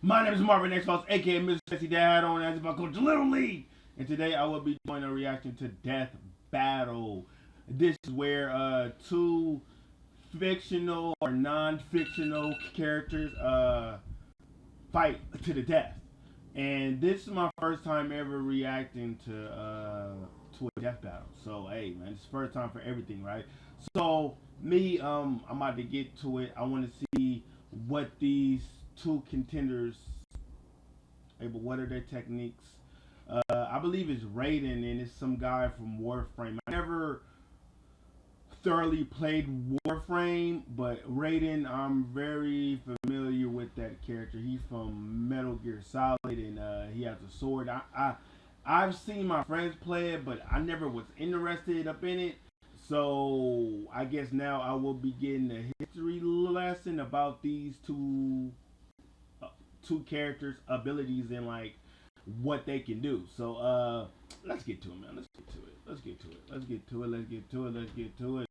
My name is Marvin XFiles, aka Mr. Sexy Dad, on as my coach Little League. And today I will be doing a reaction to Death Battle. This is where two fictional or non-fictional characters fight to the death. And this is my first time ever reacting to a death battle. So hey man, it's the first time for everything, right? So me, I'm about to get to it. I want to see what these two contenders, but what are their techniques? I believe it's Raiden and it's some guy from Warframe. I never thoroughly played Warframe, but Raiden, I'm very familiar with that character. He's from Metal Gear Solid, and he has a sword. I've seen my friends play it, but I never was interested up in it. So I guess now I will be getting a history lesson about these two characters' abilities and like what they can do. So let's get to it, man. Let's get to it. Let's get to it. Let's get to it. Let's get to it. Let's get to it.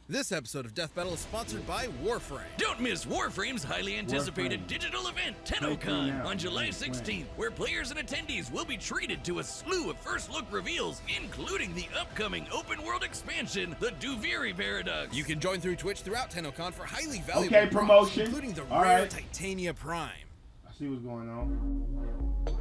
This episode of Death Battle is sponsored by Warframe. Don't miss Warframe's highly anticipated digital event, TennoCon, on July 16th, where players and attendees will be treated to a slew of first-look reveals, including the upcoming open-world expansion, the Duviri Paradox. You can join through Twitch throughout TennoCon for highly valuable promotion, including the all rare right. Titania Prime. I see what's going on.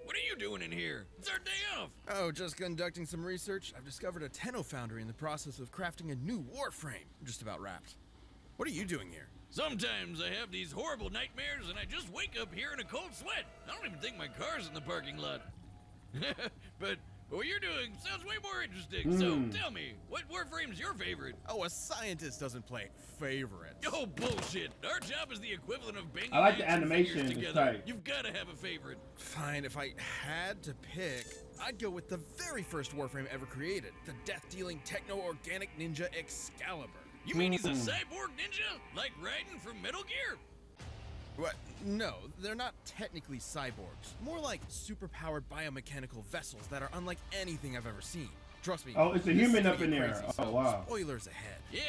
What are you doing in here? It's our day off. Oh, just conducting some research. I've discovered a Tenno foundry in the process of crafting a new Warframe. I'm just about wrapped. What are you doing here? Sometimes I have these horrible nightmares and I just wake up here in a cold sweat. I don't even think my car's in the parking lot. But what you're doing sounds way more interesting. So tell me, what Warframe's your favorite? Oh, a scientist doesn't play favorites. Oh, bullshit. Our job is the equivalent of banging I like the action animation. figures It's together. tight. You've got to have a favorite. Fine, if I had to pick, I'd go with the very first Warframe ever created, the death-dealing techno-organic ninja Excalibur. You mean he's a cyborg ninja? Like Raiden from Metal Gear? What? No, they're not technically cyborgs. More like superpowered biomechanical vessels that are unlike anything I've ever seen. Trust me. Oh, it's a this human is up pretty in there. crazy, Oh, so wow. Spoilers ahead. Yeah,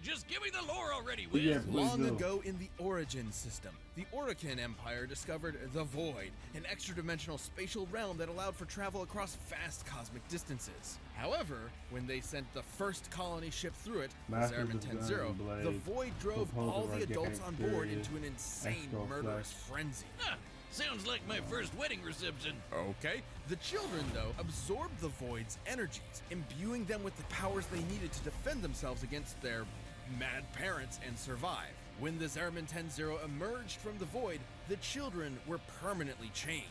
just give me the lore already, Wiz. Yeah, please Long do. ago in the Origin system, the Orokin Empire discovered the Void, an extra-dimensional spatial realm that allowed for travel across vast cosmic distances. However, when they sent the first colony ship through it, the Masters Zariman of 10-0, Gun and the Blade, Void drove proposal all of the adults on organic board theory, into an insane astral murderous flesh. frenzy. Huh, sounds like my first wedding reception. Okay. The children, though, absorbed the Void's energies, imbuing them with the powers they needed to defend themselves against their mad parents and survive. When the Zariman 10-0 emerged from the Void, the children were permanently changed.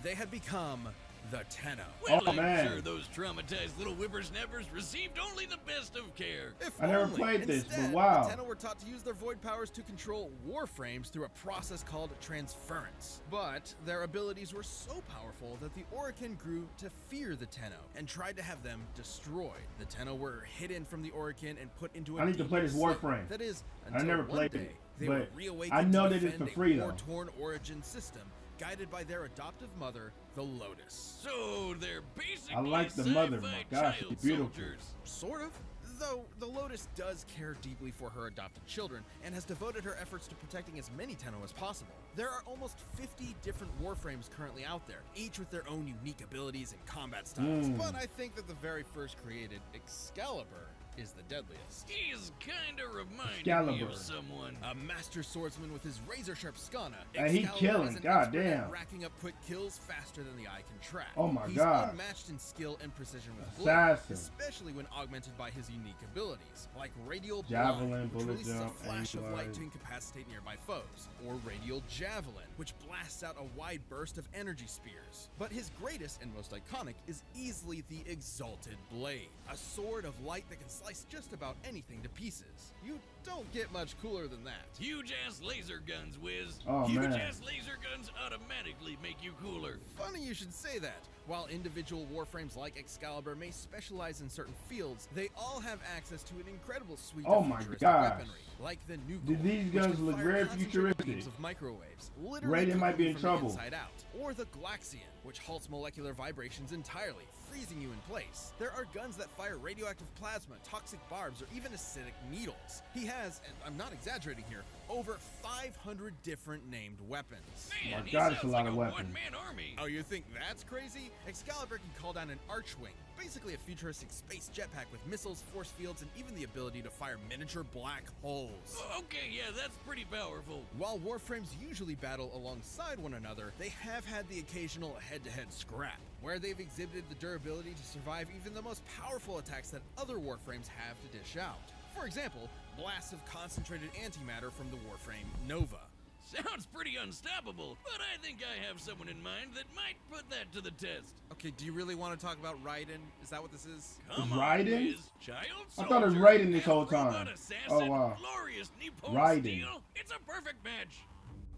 They had become the Tenno. Well, Oh, I'm man. sure those traumatized little whippersnappers received only the best of care. If I never only. played this, but Instead, wow. the Tenno were taught to use their Void powers to control Warframes through a process called transference. But their abilities were so powerful that the Orokin grew to fear the Tenno and tried to have them destroyed. The Tenno were hidden from the Orokin and put into a I need to deep play this sleep. Warframe. That is, I until never one played day, it, they but were reawakened I know to that it's defend for free, a though. war-torn Origin system, guided by their adoptive mother, the Lotus. So they're basically I like the sci-fi mother. My gosh, child she's beautiful. soldiers. Sort of. Though the Lotus does care deeply for her adopted children and has devoted her efforts to protecting as many Tenno as possible. There are almost 50 different Warframes currently out there, each with their own unique abilities and combat styles. But I think that the very first created Excalibur is the deadliest. He's kinda reminding me Excalibur. of someone. A master swordsman with his razor-sharp skana, And he Excalibur killing, is an god expert at damn. racking up quick kills faster than the eye can track. Oh my He's god. unmatched in skill and precision with Assassin. blade, especially when augmented by his unique abilities, like radial Javelin, blind, which bullet releases jump, a flash of aim light glide. to incapacitate nearby foes, or radial javelin, which blasts out a wide burst of energy spears. But his greatest and most iconic is easily the Exalted Blade, a sword of light that can slice just about anything to pieces. You don't get much cooler than that. Huge ass laser guns, Wiz. Oh, Huge man. ass laser guns automatically make you cooler. Funny you should say that. While individual Warframes like Excalibur may specialize in certain fields, they all have access to an incredible suite of futuristic weaponry, like the new These guns look very futuristic. Of microwaves, literally Raiden might be in from trouble. the inside out, or the Glaxian, which halts molecular vibrations entirely, freezing you in place. There are guns that fire radioactive plasma, toxic barbs, or even acidic needles. He has, and I'm not exaggerating here, over 500 different named weapons. Man, my God, it's a lot of a weapons. one-man army. Oh, you think that's crazy? Excalibur can call down an Archwing, basically a futuristic space jetpack with missiles, force fields, and even the ability to fire miniature black holes. Okay, yeah, that's pretty powerful. While Warframes usually battle alongside one another, they have had the occasional head-to-head scrap, where they've exhibited the durability to survive even the most powerful attacks that other Warframes have to dish out. For example, blasts of concentrated antimatter from the Warframe Nova. Sounds pretty unstoppable, but I think I have someone in mind that might put that to the test. Okay, do you really want to talk about Raiden? Is that what this is? Come Raiden? on, Wiz. Child I thought it was soldier, Raiden this whole robot time. assassin, Oh, wow. glorious Nippon Raiden. steel. It's a perfect match.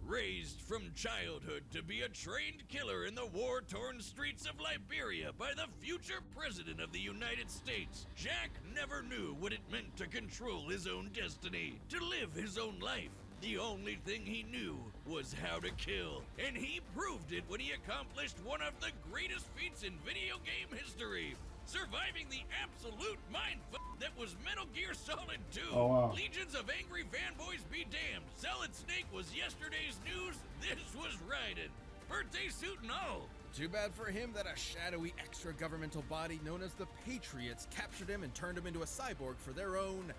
Raised from childhood to be a trained killer in the war-torn streets of Liberia by the future president of the United States, Jack never knew what it meant to control his own destiny, to live his own life. The only thing he knew was how to kill, and he proved it when he accomplished one of the greatest feats in video game history, surviving the absolute mindfuck that was Metal Gear Solid 2. Oh, wow. Legions of angry fanboys be damned. Solid Snake was yesterday's news. This was Raiden. Birthday suit and all. Too bad for him that a shadowy extra-governmental body known as the Patriots captured him and turned him into a cyborg for their own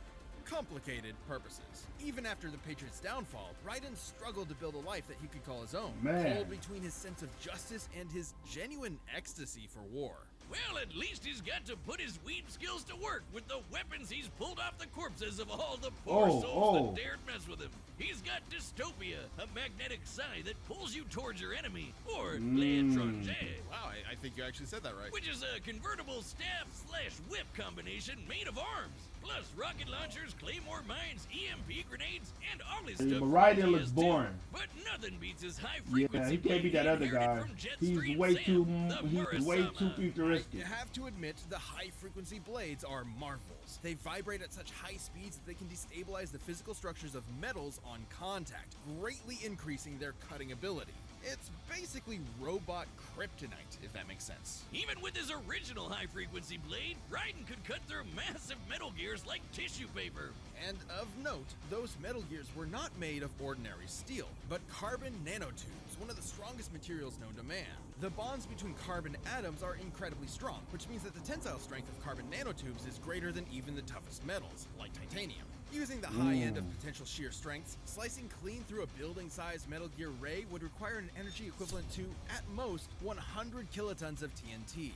complicated purposes. Even after the Patriots' downfall, Raiden struggled to build a life that he could call his own, Man. pulled between his sense of justice and his genuine ecstasy for war. Well, at least he's got to put his weed skills to work with the weapons he's pulled off the corpses of all the poor souls that dared mess with him. He's got Dystopia, a magnetic sigh that pulls you towards your enemy, or L'étranger, Wow, I think you actually said that right. which is a convertible staff/whip combination made of arms. Plus rocket launchers, claymore mines, EMP grenades, and all his But stuff. Raiden he looks has boring. too. But nothing beats his high Yeah, frequency. he can't be that other guy. From Jetstream He's way Sam, too the he's way too Murasama. futuristic. You have to admit, the high-frequency blades are marvels. They vibrate at such high speeds that they can destabilize the physical structures of metals on contact, greatly increasing their cutting ability. It's basically robot kryptonite, if that makes sense. Even with his original high-frequency blade, Raiden could cut through massive metal gears like tissue paper. And of note, those metal gears were not made of ordinary steel, but carbon nanotubes, one of the strongest materials known to man. The bonds between carbon atoms are incredibly strong, which means that the tensile strength of carbon nanotubes is greater than even the toughest metals, like titanium. Using the high end of potential shear strengths, slicing clean through a building-sized Metal Gear ray would require an energy equivalent to, at most, 100 kilotons of TNT.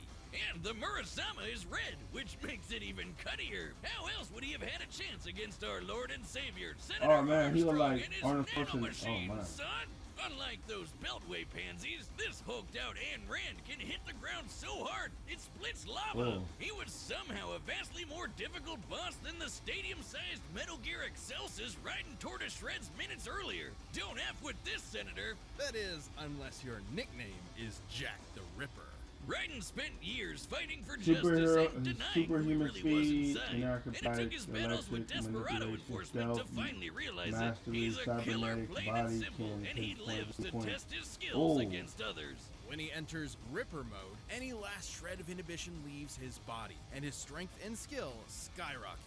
And the Murasama is red, which makes it even cuttier. How else would he have had a chance against our Lord and Savior, Senator Oh, man, he look Armstrong like and his Arnold nano Schwarzenegger. machine, Oh, man. son? Unlike those Beltway pansies, this hulked-out Ayn Rand can hit the ground so hard it splits lava. Whoa. He was somehow a vastly more difficult boss than the stadium-sized Metal Gear Excelsis Raiden tore to shreds minutes earlier. Don't F with this, Senator. That is, unless your nickname is Jack the Ripper. Raiden spent years fighting for justice and denying who he superhuman really was speed, inside. And it took narcotics, his battles with electric Desperado manipulation, enforcement to stealth, finally realize that mastery, he's a killer cybernetic, plain and body simple, can and he take lives to point. test his skills Oh. against others. When he enters Ripper mode, any last shred of inhibition leaves his body, and his strength and skill skyrocket.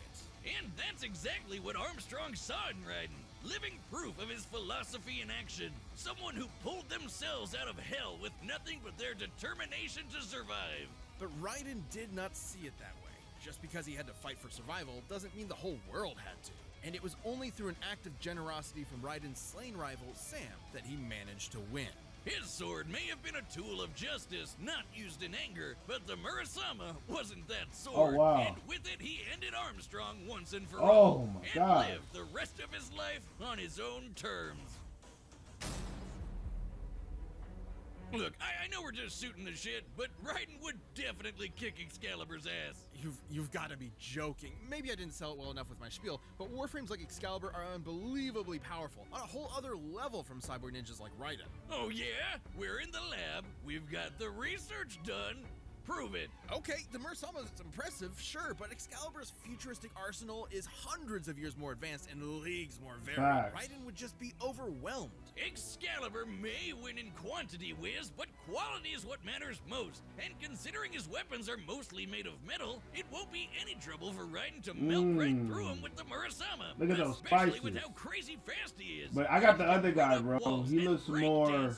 And that's exactly what Armstrong saw in Raiden. Living proof of his philosophy in action. Someone who pulled themselves out of hell with nothing but their determination to survive. But Raiden did not see it that way. Just because he had to fight for survival doesn't mean the whole world had to. And it was only through an act of generosity from Raiden's slain rival, Sam, that he managed to win. His sword may have been a tool of justice, not used in anger, but the Murasama wasn't that sword. Oh, wow. And with it, he ended Armstrong once and for Oh, all. my and God. lived the rest of his life on his own terms. Look, I know we're just shooting the shit, but Raiden would definitely kick Excalibur's ass. You've got to be joking. Maybe I didn't sell it well enough with my spiel, but Warframes like Excalibur are unbelievably powerful, on a whole other level from cyborg ninjas like Raiden. Oh yeah? We're in the lab, we've got the research done. Prove it. Okay, the Murasama is impressive, sure, but Excalibur's futuristic arsenal is hundreds of years more advanced and leagues more varied. Raiden would just be overwhelmed. Excalibur may win in quantity, Wiz, but quality is what matters most. And considering his weapons are mostly made of metal, it won't be any trouble for Raiden to melt right through him with the Murasama. Look at those especially spices. with how crazy fast he is. But I got the other guy, bro. He looks more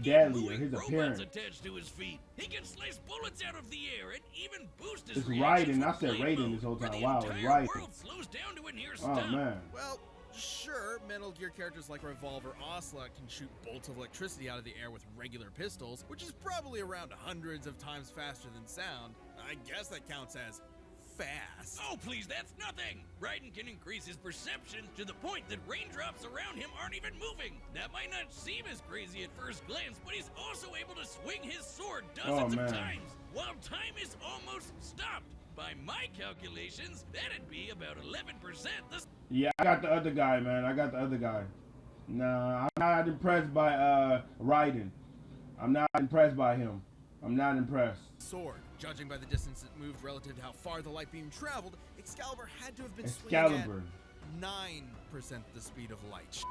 deadlier. His appearance. Attached to his feet. He can slice bullets out of the air and even boost his It's reactions Raiden. I with said flame Raiden mode, this whole where time. the Wow, it's entire Raiden. world slows down to a near Oh stop. man. Well, sure, Metal Gear characters like Revolver Ocelot can shoot bolts of electricity out of the air with regular pistols, which is probably around hundreds of times faster than sound. I guess that counts as fast. Oh, please, that's nothing! Raiden can increase his perception to the point that raindrops around him aren't even moving. That might not seem as crazy at first glance, but he's also able to swing his sword dozens of times, while time is almost stopped. By my calculations, that'd be about 11% the... Yeah, I got the other guy, man. I got the other guy. Nah, I'm not impressed by Raiden. I'm not impressed by him. I'm not impressed. Sword. Judging by the distance it moved relative to how far the light beam traveled, Excalibur had to have been swinging at 9% the speed of light.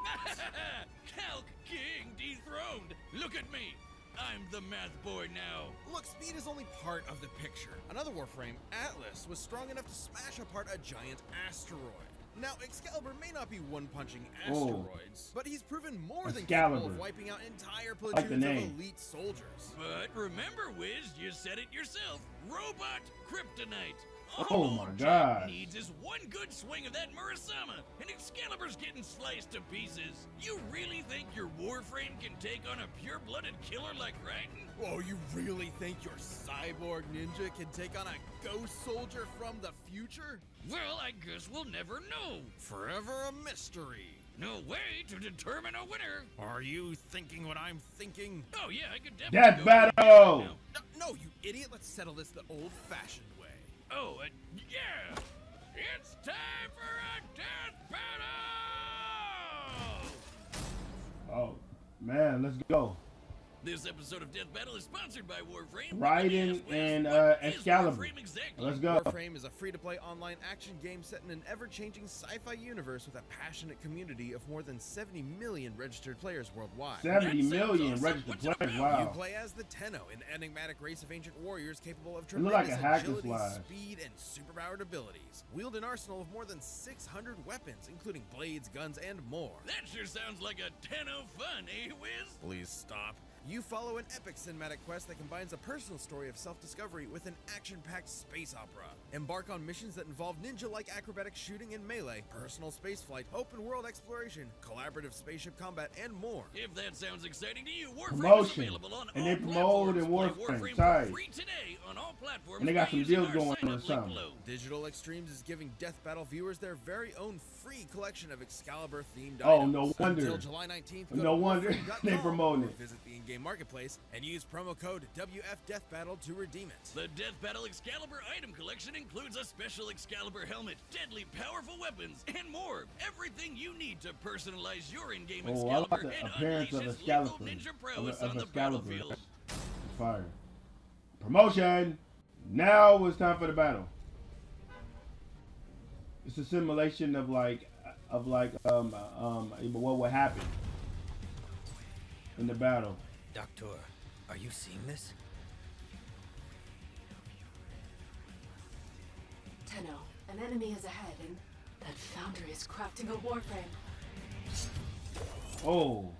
Calc King dethroned. Look at me. I'm the math boy now. Look, speed is only part of the picture. Another Warframe, Atlas, was strong enough to smash apart a giant asteroid. Now, Excalibur may not be one-punching asteroids, but he's proven more than capable of wiping out entire platoons of elite soldiers. But remember, Wiz, you said it yourself. Robot Kryptonite. Oh my God. Needs is one good swing of that Murasama, and Excalibur's getting sliced to pieces. You really think your Warframe can take on a pure-blooded killer like Raiden? Oh, you really think your cyborg ninja can take on a ghost soldier from the future? Well, I guess we'll never know. Forever a mystery. No way to determine a winner. Are you thinking what I'm thinking? Oh yeah, I could definitely Death battle! No, you idiot. Let's settle this the old-fashioned way. Oh, yeah! It's time for a death battle! Oh, man, let's go. This episode of Death Battle is sponsored by Warframe. Raiden and Excalibur. Let's go. Warframe is a free-to-play online action game set in an ever-changing sci-fi universe with a passionate community of more than 70 million registered players worldwide. 70 million registered players, wow. You play as the Tenno, an enigmatic race of ancient warriors capable of look like tremendous a hack and agility, slash. speed, and superpowered abilities. Wield an arsenal of more than 600 weapons, including blades, guns, and more. That sure sounds like a Tenno fun, eh, Wiz? Please stop. You follow an epic cinematic quest that combines a personal story of self-discovery with an action-packed space opera. Embark on missions that involve ninja-like acrobatic shooting and melee, personal spaceflight, open-world exploration, collaborative spaceship combat, and more. If that sounds exciting to you, Warframe is Promotion. available on And all they promoted in platforms. Play Warframe. Warframe Tight. for free today on all platforms. And they got by some using deals our going on sign-up or link something. below. Digital Extremes is giving Death Battle viewers their very own free collection of Excalibur-themed Oh, items. no wonder. Until July 19th, go No to wonder warframe.com they promoting or it. visit the in-game marketplace and use promo code WFDeathBattle to redeem it. The Death Battle Excalibur item collection includes a special Excalibur helmet, deadly powerful weapons, and more. Everything you need to personalize your in-game Oh, I Excalibur like the and appearance unleash of his Excalibur. lethal ninja prowess on the Excalibur. battlefield. Fire. Promotion. Now it's time for the battle. It's a simulation of what would happen in the battle. Doctor, are you seeing this? Tenno, an enemy is ahead, and that foundry is crafting a warframe. Oh.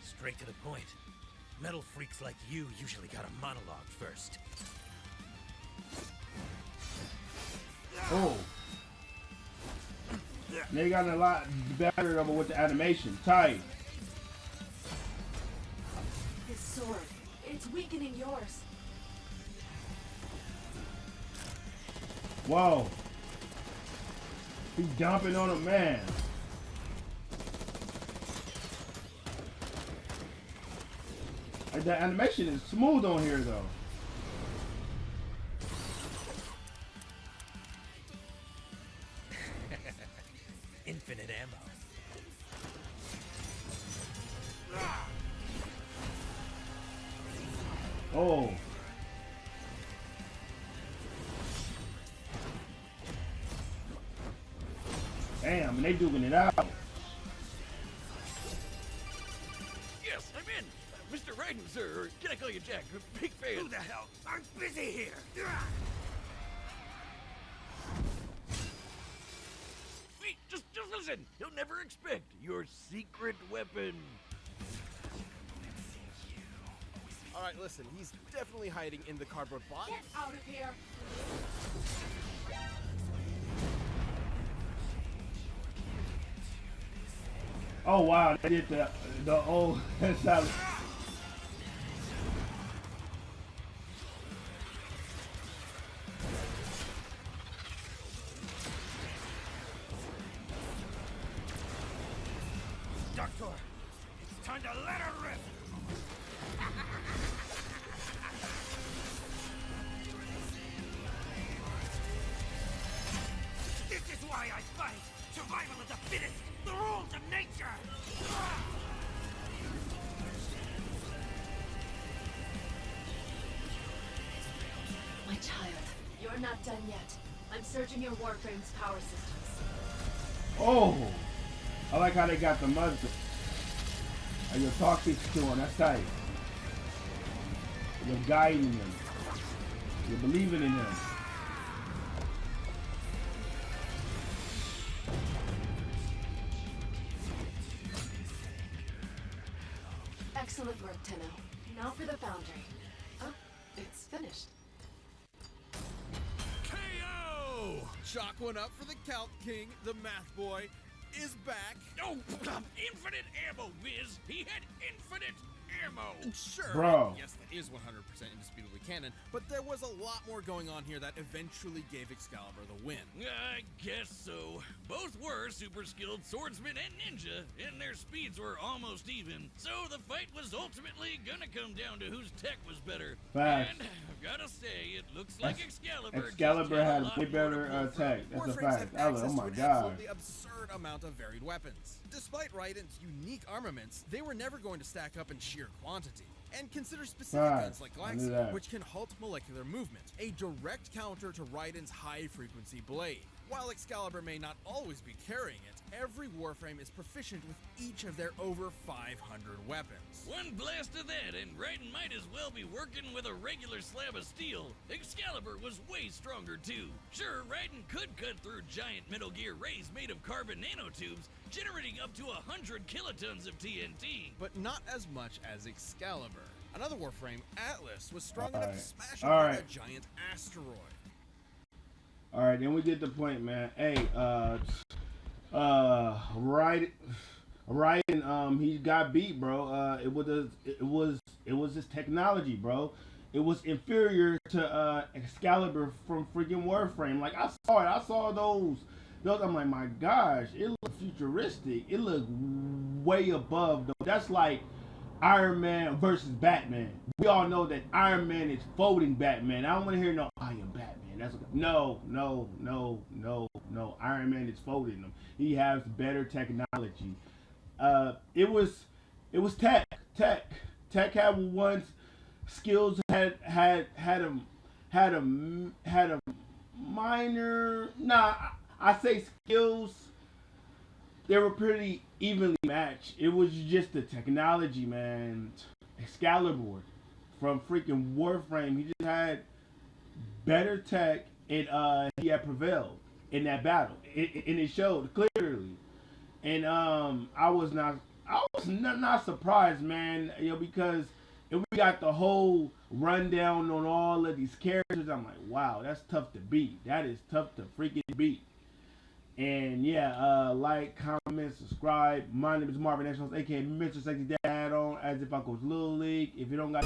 Straight to the point. Metal freaks like you usually got a monologue first. Oh. They got a lot better with the animation. Tight. His sword, it's weakening yours. Whoa. He's dumping on a man. The animation is smooth on here though. Infinite ammo. Oh. Damn, and they duking it out. Yes, I'm in. Mr. Raiden, sir, or can I call you Jack? Big fan. Who the hell? I'm busy here. Wait, just listen. He'll never expect your secret weapon. Alright, listen, he's definitely hiding in the cardboard box. Get out of here! Oh wow, they did the old salad. Doctor, it's time to let her rip. This is why I fight. Survival of the fittest. The rules of nature. My child, you're not done yet. I'm searching your Warframe's power systems. Oh, I like how they got the mother. And you're talking to him. That's tight. You're guiding him. You're believing in him. Excellent work, Tenno. Now for the foundry. Oh, it's finished. KO! Chalk one up for the Calc King, the math boy, is back. Oh, infinite ammo, Viz. He had infinite ammo. Sure, Bro. yes, that is 100% indisputably canon, but there was a lot more going on here that eventually gave Excalibur the win. I guess so. Both were super skilled swordsmen and ninja, and their speeds were almost even. So the fight was ultimately gonna come down to whose tech was better. Facts. And I've gotta say, it looks like Excalibur. Excalibur just had a lot way more better to pull from. tech. That's a Warframes fact. have I was like, access oh to my an god. absolutely absurd amount of varied weapons. Despite Raiden's unique armaments, they were never going to stack up in sheer quantity. And consider specific Right, guns like I knew Glaxia, that. which can halt molecular movement, a direct counter to Raiden's high-frequency blade. While Excalibur may not always be carrying it, every Warframe is proficient with each of their over 500 weapons. One blast of that, and Raiden might as well be working with a regular slab of steel. Excalibur was way stronger too. Sure, Raiden could cut through giant Metal Gear rays made of carbon nanotubes, generating up to 100 kilotons of TNT. But not as much as Excalibur. Another Warframe, Atlas, was strong enough to smash All apart right. a giant asteroid. All right, then we get the point, man. Hey, Raiden, he got beat, bro. It was his technology, bro. It was inferior to Excalibur from freaking Warframe. Like I saw it, I saw those. I'm like, my gosh, it looked futuristic. It looked way above. That's like Iron Man versus Batman. We all know that Iron Man is folding Batman. I don't want to hear no, I am Batman. That's no. Iron Man is folding him. He has better technology. It was tech. Tech had once skills had a minor. I say skills. They were pretty evenly matched. It was just the technology, man. Excalibur from freaking Warframe, he just had better tech, and he had prevailed in that battle. And it showed clearly. And I was not surprised, man. Because if we got the whole rundown on all of these characters, I'm like, wow, that's tough to beat. That is tough to freaking beat. And yeah, like, comment, subscribe. My name is Marvin, aka Mr. Sexy Dad on, as if I was Little League. If you don't got